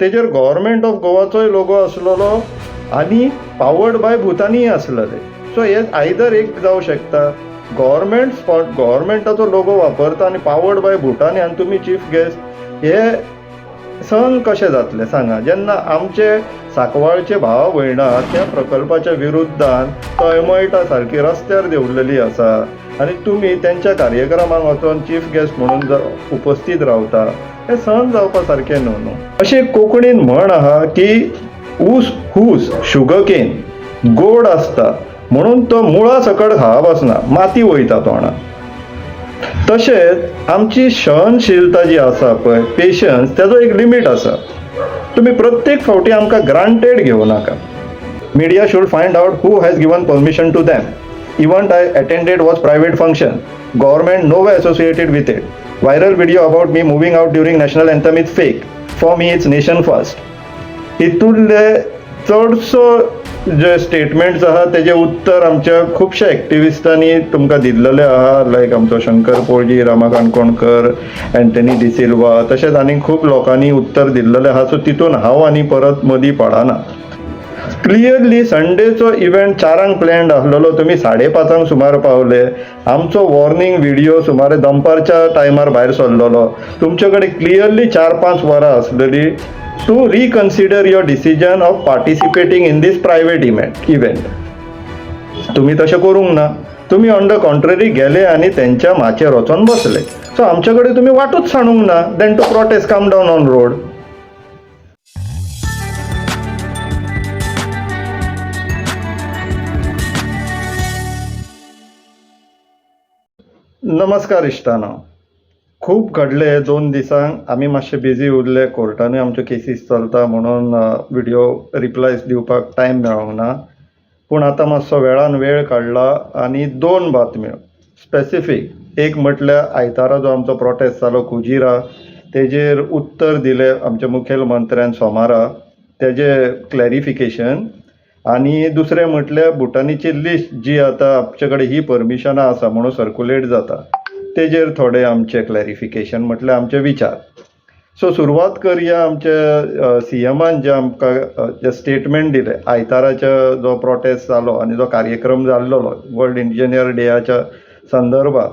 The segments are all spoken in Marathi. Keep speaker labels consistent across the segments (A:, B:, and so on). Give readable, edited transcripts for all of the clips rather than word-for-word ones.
A: तेजेर गव्हर्मेंट ऑफ गोवाचोय लोगो आसलेलो आनी पावर्ड बाय भुतानी आसलेले. सो हे आयदर एक जावं शकता, गव्हर्मेंटाचो लोगो वापरता आनी पावर्ड बाय भुतानी आनी तुमी चीफ गेस्ट, हे सहन कशें जातलें सांगा. जेन्ना आमचे सांकवाळचे भावा भयणां त्या प्रकल्पाच्या विरुद्धान तळमळटा सारकी रस्त्यार देंवलेली आसा आनी तुमी तेंच्या कार्यक्रमाक वचून चीफ गेस्ट म्हणून उपस्थित रावता, हें सहन जावपा सारकें न्हू. अशें कोंकणीन म्हण आहा की ऊस शुगरकेन गोड आसता म्हणून तो मुळा सकट खावप आसना, माती वयता तोंडात. तशेंच आमची सहनशीलता जी आसा पळय, पेशन्स, तेजो एक लिमीट आसा. तुम्ही प्रत्येक फावटी आमकां ग्रांटेड घेवं नाका. Media should find out who has given permission to them. Event I attended was private function. Government nowhere associated with it. Viral video about me moving out during national anthem is fake. For me it's nation first. हितूंतले चडसो जे स्टेटमेंट्स आहा तेजे उत्तर आमच्या खुबश्या एक्टिविस्टांनी तुमकां दिल्लेले आहा, लायक आमचो शंकर पोळजी, रामा काणकोणकर, एंटनी डिसिल्वा, तशेंच आनी खूब लोकांनी उत्तर दिल्लेले आहा. सो तितून हांव आनी परत मदीं पडना. क्लियरली संडेचो इव्हेंट 4 प्लॅन्ड आसलेलो, तुमी 5:30 सुमार पावले. आमचो वॉर्निंग व्हिडिओ सुमारे दनपारच्या टायमार भायर सरलेलो. तुमचे कडेन क्लियरली 4-5 वरां आसलेली to reconsider your decision of participating in this private event. तुम्ही तशें करूंक ना. तुम्ही ऑन द कॉन्ट्ररी गेले आनी तेंच्या माचेर वचून बसले. सो आमचे कडेन तुम्ही वाटूच सांडूंक ना. Then to protest come down on road. नमस्कार इश्टानो. खूब घडले 2 दिसांक. आमी मातशे बिजी उरले, कोर्टानूय आमच्यो केसीस चलता म्हणून व्हिडिओ रिप्लायज दिवपाक टायम मेळोंक ना. पूण आतां मातसो वेळान वेळ काडला आनी 2 बातम्यो स्पेसिफीक. एक म्हटल्यार आयतारा जो आमचो प्रोटेस्ट जालो कुजिरा, तेजेर उत्तर दिलें आमच्या मुखेलमंत्र्यान सोमारा, तेजे क्लॅरिफिकेशन. आनी दुसरें म्हटल्यार भुटानीची लिस्ट जी आतां आमचे कडेन ही परमिशनां आसा म्हणून सर्क्युलेट जाता, तेजेर थोडे आमचे क्लॅरिफिकेशन, म्हटल्यार आमचे विचार. सो सुरवात करया आमच्या सीएमान जे आमकां जे स्टेटमेंट दिले आयताराच्या जो प्रोटेस्ट जालो आनी जो कार्यक्रम जाल्लो वर्ल्ड इंजिनियर डेयाच्या संदर्भात,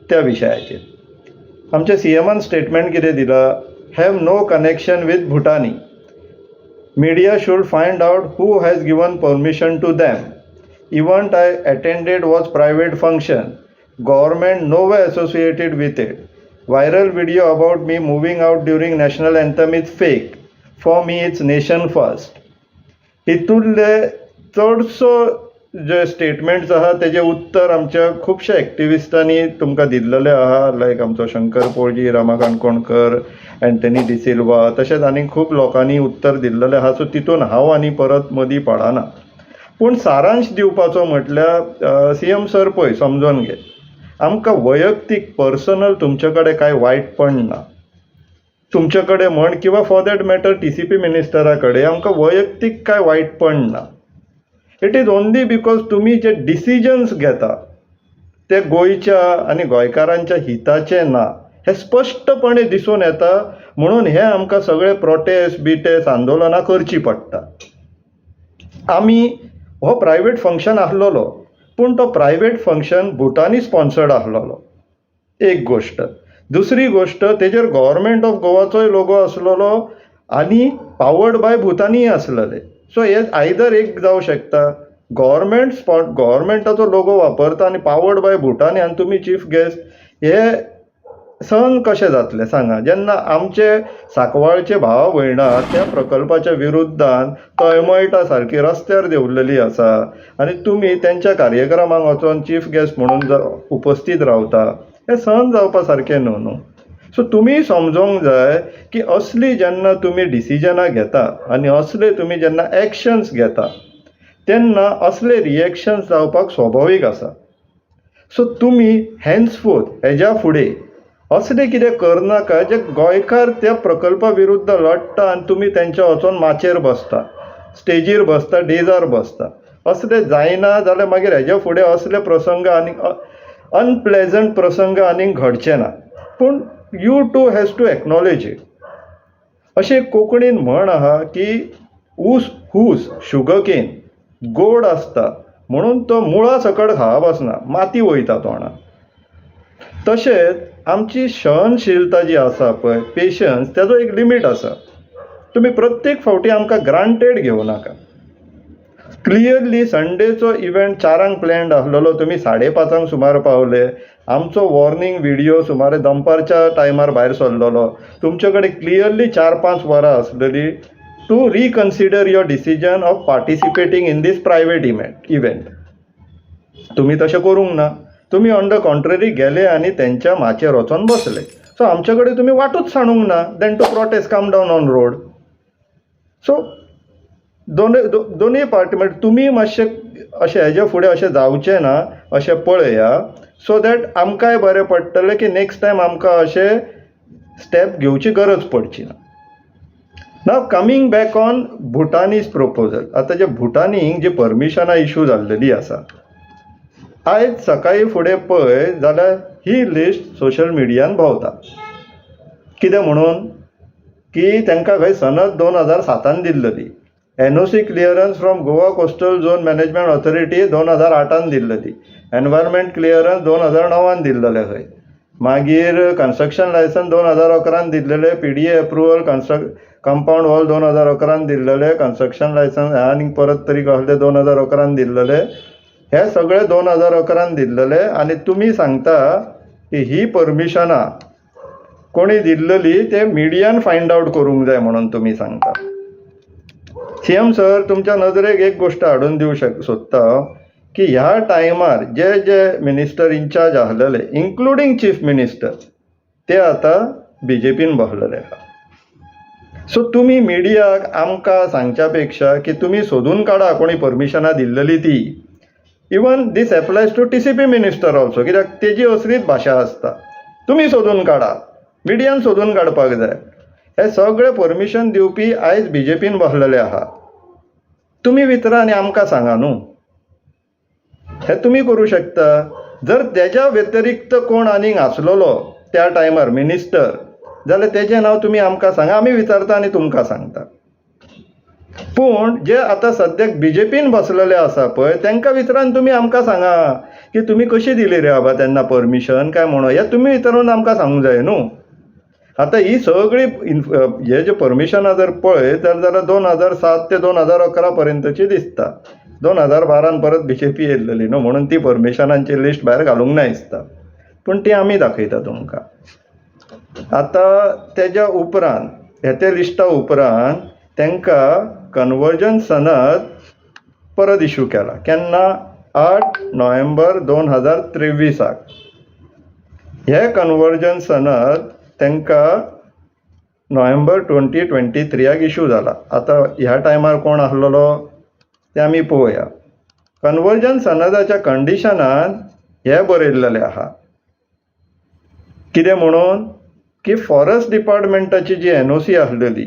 A: त्या विशयाचेर आमच्या सीएमान स्टेटमेंट कितें दिला. Have no connection with Bhutani. Media should find out who has given permission to them. Event I attended was private function. Government nowhere associated with it. Viral video about me moving out during national anthem is fake. For me it's nation first. हितूंतले चडसो जे स्टेटमेंट्स आहा तेजे उत्तर आमच्या खुबश्या एक्टिविस्टांनी तुमकां दिल्लेले आहा, लायक आमचो शंकर पोळजी, रामा काणकोणकर, एंटनी डिसिल्वा, तशेंच आनी खूब लोकांनी उत्तर दिल्लेले आहा. सो तितून हांव आनी परत मदीं पडना. पूण सारांश दिवपाचो म्हटल्यार सीएम सर पळय समजून घे, आमकां वैयक्तीक पर्सनल तुमचे कडेन कांय वायटपण ना. तुमचे कडेन म्हण किंवा फॉर दॅट मॅटर TCP मिनिस्टरा कडेन आमकां वैयक्तीक कांय वायटपण ना. इट इज ओन्ली बिकॉज तुम्ही जे डिसिजन्स घेता ते गोंयच्या आनी गोंयकारांच्या हिताचे ना, हे स्पश्टपणे दिसून येता. म्हणून हे आमकां सगळे प्रोटेस्ट आंदोलनां करची पडटा. आमी हो प्रायवेट फंक्शन आसलेलो, पूण तो प्रायवेट फंक्शन भुटानी स्पॉन्सर्ड आसलेलो, एक गोष्ट. दुसरी गोष्ट, तेजेर गव्हर्मेंट ऑफ गोवाचोय लोगो आसलेलो आनी पावर्ड बाय भुतानी आसलेले. सो हे आयदर एक जावं शकता, गव्हर्मेंटाचो लोगो वापरता आनी पावर्ड बाय भुटानी आनी तुमी चीफ गेस्ट, हे सहन कशें जातलें सांगा. जेन्ना आमचे सांकवाळचे भावा भयणां त्या प्रकल्पाच्या विरुद्धान तळमळटा सारकी रस्त्यार देंवलेली आसा आनी तुमी तेंच्या कार्यक्रमाक वचून चीफ गेस्ट म्हणून उपस्थित रावता, हें सहन जावपा सारकें न्हू. सो तुमी समजूंक जाय की असली जेन्ना तुमी डिसिजनां घेता आनी असले तुमी जेन्ना एक्शन्स घेता तेन्ना असले रिएक्शन्स जावपाक स्वाभावीक आसा. सो तुमी हॅन्सफोर्थ हेज्या फुडें असले कितें करनाका जे गोंयकार त्या प्रकल्पा विरुद्ध लडटा आनी तुमी तेंच्या वचून माचेर बसता, स्टेजीर बसता, डेजार बसता. असले जायना जाल्यार मागीर हेज्या फुडें असले प्रसंग आनी अनप्लेजंट प्रसंग आनीक घडचे ना. पूण you too has to acknowledge it. अशें कोंकणीन म्हण आहा की ऊस हूस शुगरकेन गोड आसता म्हणून तो मुळा सकट खावप आसना, माती वयता तोंडात. तशेंच आमची सहनशीलता जी आसा पळय, पेशन्स, तेजो एक लिमीट आसा. तुमी प्रत्येक फावटी आमकां ग्रांटेड घेवं नाका. क्लियरली संडेचो इव्हेंट 4 प्लॅन्ड आसलेलो, तुमी 5:30 सुमार पावले. आमचो वॉर्निंग व्हिडिओ सुमारे दनपारच्या टायमार भायर सरलेलो. तुमचे कडेन क्लियरली 4-5 वरां आसलेली to reconsider your decision of participating in this private event. तुमी तशें करूंक ना. तुमी ऑन द कॉन्ट्ररी गेले आनी तेंच्या माचयेर वचोन बसले. सो आमचे कडेन तुमी वाटूच सांडूंक ना. Then to protest come down on road. So दोनूय पार्टी म्हणजे तुमी मातशें अशें हेजे फुडें अशें जावचें ना अशें पळया, सो दॅट आमकांय बरें पडटलें की नेक्स्ट टायम आमकां अशें स्टेप घेवची गरज पडची ना. नाव कमिंग बॅक ऑन भुटानीज प्रपोजल. आतां जे भुटानीक जी परमिशनां इश्यू जाल्लेली आसा, आयज सकाळी फुडें पळय जाल्यार ही लिस्ट सोशल मिडियान भोंवता. कितें म्हणून की तांकां खंय सनद 2007 दिल्ली. NOC clearance from Goa coastal zone management authority 2008 दिल्ली. एनवायरमेंट क्लियरन्स 2009 दिल्लेले खंय. मागीर कन्स्ट्रक्शन लायसन्स 2011 दिल्लेले. PDA अप्रुवल कंपाऊंड वॉल 2011 दिल्लेले. कन्स्ट्रक्शन लायसन्स आनी परत तरी कसले 2011 दिल्लेले. हे सगळे 2011 दिल्लेले. आनी तुमी सांगता की ही परमिशनां कोणी दिल्लेली ते मिडियान फायंड आउट करूंक जाय म्हणून तुमी सांगता. CM सर, तुमच्या नजरेक एक गोष्ट हाडून दिवंक सोदता की ह्या टायमार जे मिनिस्टर इन्चार्ज आसलेले, इन्क्लुडींग चीफ मिनिस्टर, ते आतां BJPन बसलेले आहा. सो तुमी मिडियाक आमकां सांगच्या पेक्षा की तुमी सोदून काडा कोणी परमिशनां दिल्लेली ती. Even this applies to TCP minister also, कित्याक तेजी असलीच भाशा आसता. तुमी सोदून काडा, मिडियान सोदून काडपाक जाय. हे सगळे परमिशन दिवपी आयज BJPन बसलेले आहा. तुमी वितरा आनी आमकां सांगा न्हू. हे तुमी करूं शकता. जर तेच्या व्यतिरिक्त कोण आनीक आसलेलो त्या टायमार मिनिस्टर, जाल्यार तेजें नांव तुमी आमकां सांगा. आमी विचारता आनी तुमकां सांगता. पूण जे आतां सद्याक BJPन बसलेले आसा पळय, तांकां विचारून तुमी आमकां सांगा की तुमी कशी दिली रे बाबा तेन्ना परमिशन काय म्हणून. हे तुमी विचारून आमकां सांगूंक जाय न्हू. आतां ही सगळी हे जे परमिशनां जर पळयत जाल्यार 2007 ते 2011 पर्यंतची दिसता. 2012 परत BJP येयल्लेली न्हू, म्हणून ती परमिशनांची लिस्ट भायर घालूंक ना दिसता. पूण ती आमी दाखयता तुमकां. आतां तेज्या उपरांत ते लिस्टा उपरांत तांकां कन्वर्जन सनद परत इश्यू केला. केन्ना? 8 नोव्हेंबर 2023. हे कन्वर्जन सनद तांकां नोव्हेंबर 2023 इश्यू जाला. आतां ह्या टायमार कोण आसलेलो ते आमी पळोवया. कन्वर्जन सनदाच्या कंडिशनान हे बरयल्लेले आहा. कितें म्हणून की फॉरेस्ट डिपार्टमेंटाची जी NOC आसलेली,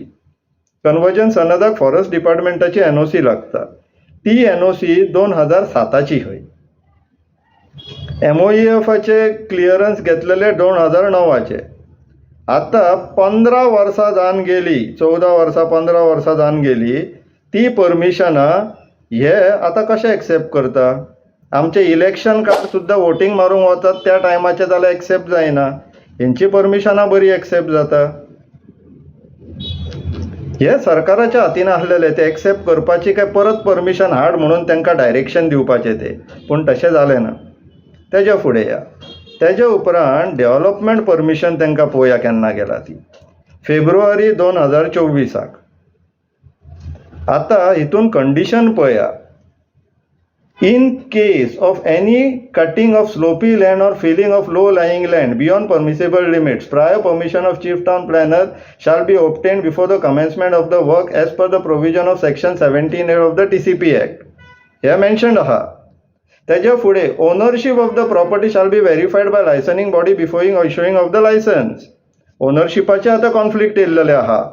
A: कन्वर्जन सनदाक फॉरेस्ट डिपार्टमेंटाची NOC लागता. ती NOC 2007ची खंय. MOEFचे क्लियरन्स घेतलेले 2009चे. आतां 15 वर्सां जावन गेली, 14 वर्सां 15 वर्सां जावन गेली. ती परमिशनां हे आतां कशें एक्सेप्ट करता? आमचे इलेक्शन कार्ड सुद्दां वोटींग मारूंक वतात त्या टायमाचे जाल्यार एक्सेप्ट जायना. हेंची परमिशनां बरी एक्सेप्ट जाता. हे सरकाराच्या हातीन आसलेले ते एक्सेप्ट करपाची काय परत परमिशन हाड म्हणून तांकां डायरेक्शन दिवपाचें ते. पूण तशें जालें ना. तेज्या फुडें या. तेज्या उपरांत डेव्हलपमेंट परमिशन तांकां पळोवया केन्ना गेला ती. फेब्रुवारी 2024. आतां हितून कंडिशन पळया. In case of any cutting of slopy land or filling of low-lying land beyond permissible limits, prior permission of chief town planner shall be obtained before the commencement of the work as per the provision of section 17A of the TCP Act. Here mentioned aha. तेज्या फुडें ownership of the property shall be verified by licensing body before issuing of the license. ओनरशिपाचे आतां कॉन्फ्लिक्ट येयल्लेले आहा.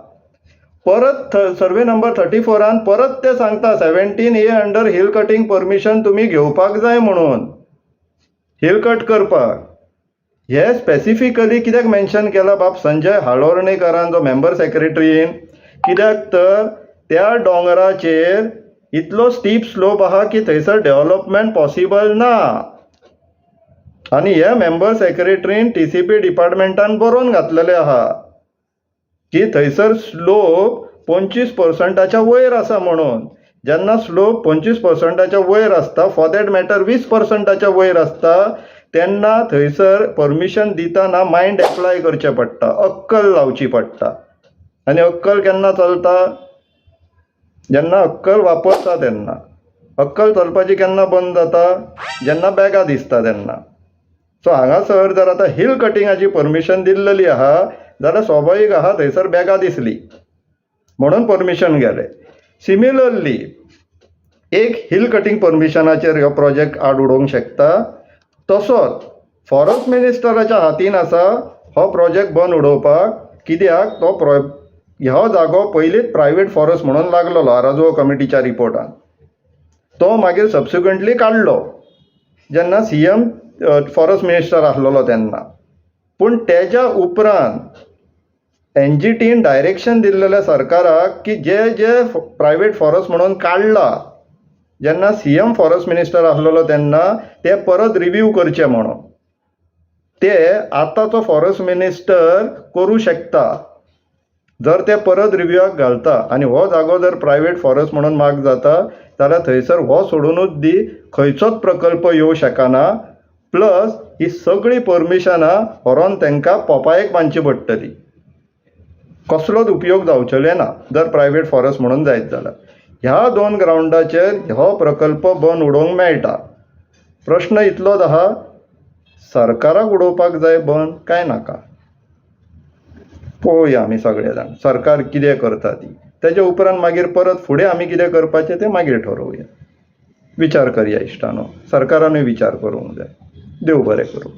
A: परत सर्वे नंबर 34 परत ते सांगता 17A under hill cutting permission तुम्ही घेवपाक जाय म्हणून, हिल कट करपाक. हे स्पेसिफिकली कित्याक मेन्शन केला बाब संजय हाळोर्णेकरान जो मेंबर सेक्रेटरीन, कित्याक तर त्या दोंगराचेर इतलो स्टीप स्लोप आहा की थंयसर डेव्हलपमेंट पॉसिबल ना. आनी हे मेंबर सेक्रेटरीन TCP डिपार्टमेंटान बरोवन घातलेले आहा की थंयसर स्लोप 25% वयर आसा म्हणून. जेन्ना स्लोप 25% वयर आसता, फॉर दॅट मॅटर 20% वयर आसता, तेन्ना थंयसर परमिशन दितना मायंड एप्लाय करचें पडटा, अक्कल लावची पडटा. आनी अक्कल केन्ना चलता? जेन्ना अक्कल वापरता तेन्ना. अक्कल चलपाची केन्ना बंद जाता? जेन्ना बॅगा दिसता तेन्ना. सो हांगासर जर आतां हिल कटिंगाची परमिशन दिल्लेली आहा जाल्यार स्वाभावीक आहा थंयसर बॅगा दिसली म्हणून परमिशन गेलें. सिमिलरली एक हिल कटिंग परमिशनाचेर हो प्रोजेक्ट आड उडोवंक शकता. तसोच फॉरेस्ट मिनिस्टराच्या हातीन आसा हो प्रोजेक्ट बंद उडोवपाक. कित्याक तो हो जागो पयलींच प्रायवेट फॉरेस्ट म्हणून लागलेलो आराजो कमिटीच्या रिपोर्टान. तो मागीर सबसिक्वेंटली काडलो जेन्ना CM फॉरेस्ट मिनिस्टर आसलेलो तेन्ना. पूण तेच्या उपरांत NGTन डायरेक्शन दिल्लेल्या सरकाराक की जे प्रायवेट फॉरेस्ट म्हणून काडला जेन्ना CM फॉरेस्ट मिनिस्टर आसलेलो तेन्ना ते परत रिव्यू करचे म्हणून. ते आतांचो फॉरेस्ट मिनिस्टर करूं शकता जर ते परत रिव्यूआक घालता. आनी हो जागो जर प्रायवेट फॉरेस्ट म्हणून मार्क जाता जाल्यार थंयसर हो सोडूनच दी खंयचोच प्रकल्प येवं शकना. प्लस ही सगळी परमिशनां व्हरोन तांकां पोपायेक बांदची पडटली. कसलोच उपयोग जावचले ना जर प्रायवेट फॉरेस्ट म्हणून जायत जाल्यार. ह्या 2 ग्रावंडाचेर हो प्रकल्प बंद उडोवंक मेळटा. प्रश्न इतलोच आहा, सरकाराक उडोवपाक जाय बंद काय नाका? पळोवया आमी सगळे जाण सरकार कितें करता ती. तेजे उपरांत मागीर परत फुडें आमी कितें करपाचें तें मागीर ठरोवया. विचार करया इश्टानो, सरकारानूय विचार करूंक जाय. देव बरें करूं.